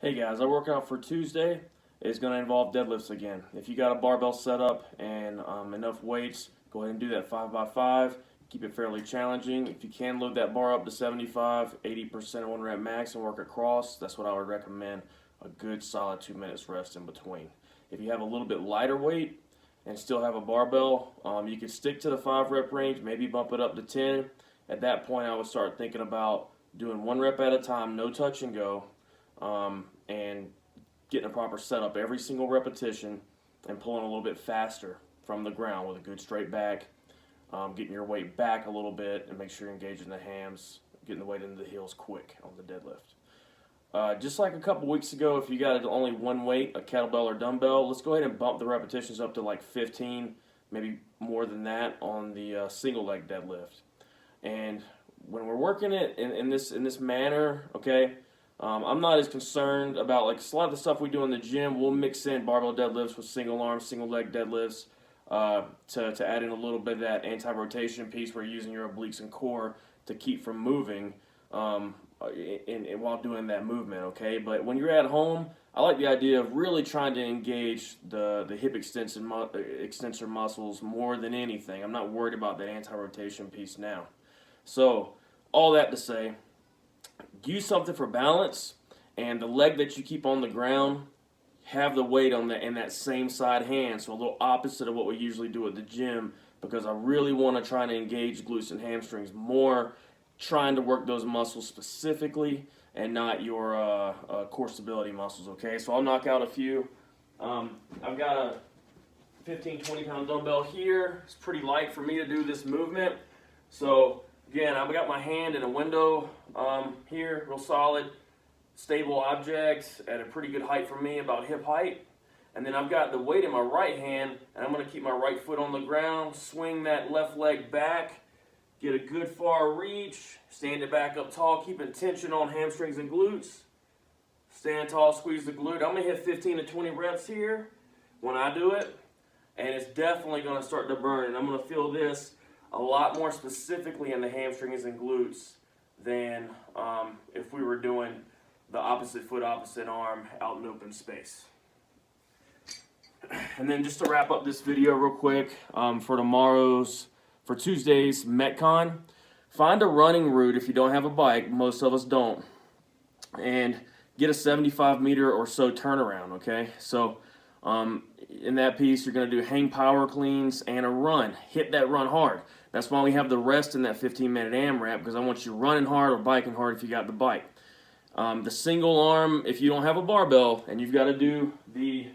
Hey guys, our workout for Tuesday is going to involve deadlifts again. If you got a barbell set up and enough weights, go ahead and do that 5x5. Keep it fairly challenging. If you can load that bar up to 75, 80% 1 rep max and work across, that's what I would recommend. A good solid 2 minutes rest in between. If you have a little bit lighter weight and still have a barbell, you can stick to the 5 rep range, maybe bump it up to 10. At that point, I would start thinking about doing 1 rep at a time, no touch and go. And getting a proper setup every single repetition and pulling a little bit faster from the ground with a good straight back, getting your weight back a little bit and make sure you're engaging the hams, getting the weight into the heels quick on the deadlift. Just like a couple weeks ago, if you got only one weight, a kettlebell or dumbbell, let's go ahead and bump the repetitions up to like 15, maybe more than that on the single leg deadlift. And when we're working it in this manner, okay, I'm not as concerned about, like, a lot of the stuff we do in the gym. We'll mix in barbell deadlifts with single arm, single leg deadlifts to add in a little bit of that anti-rotation piece where you're using your obliques and core to keep from moving while doing that movement, okay? But when you're at home, I like the idea of really trying to engage the hip extensor muscles more than anything. I'm not worried about that anti-rotation piece now. So all that to say, use something for balance, and the leg that you keep on the ground, have the weight on in that same side hand, so a little opposite of what we usually do at the gym, because I really want to try to engage glutes and hamstrings more, trying to work those muscles specifically and not your core stability muscles, okay? So I'll knock out a few. I've got a 15, 20 pound dumbbell here. It's pretty light for me to do this movement. So again, I've got my hand in a window here, real solid, stable object at a pretty good height for me, about hip height. And then I've got the weight in my right hand, and I'm going to keep my right foot on the ground, swing that left leg back, get a good far reach, stand it back up tall, keeping tension on hamstrings and glutes. Stand tall, squeeze the glute. I'm going to hit 15 to 20 reps here when I do it, and it's definitely going to start to burn, and I'm going to feel this a lot more specifically in the hamstrings and glutes than if we were doing the opposite foot, opposite arm out in open space. And then just to wrap up this video real quick, for Tuesday's Metcon, find a running route if you don't have a bike. Most of us don't. And get a 75 meter or so turnaround, okay? So in that piece, you're going to do hang power cleans and a run. Hit that run hard. That's why we have the rest in that 15-minute AMRAP, because I want you running hard or biking hard if you got the bike. The single arm, if you don't have a barbell and you've got to do the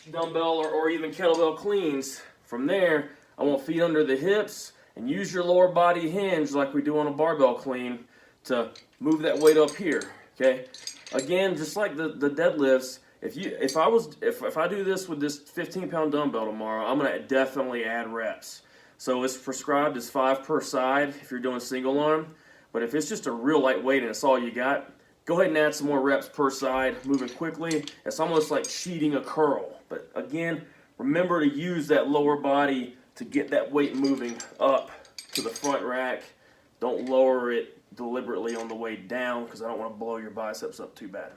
dumbbell or even kettlebell cleans, from there, I want feet under the hips and use your lower body hinge like we do on a barbell clean to move that weight up here, okay? Again, just like the deadlifts, if I do this with this 15-pound dumbbell tomorrow, I'm going to definitely add reps. So it's prescribed as 5 per side if you're doing single arm. But if it's just a real light weight and it's all you got, go ahead and add some more reps per side, moving quickly. It's almost like cheating a curl. But again, remember to use that lower body to get that weight moving up to the front rack. Don't lower it deliberately on the way down, because I don't want to blow your biceps up too bad.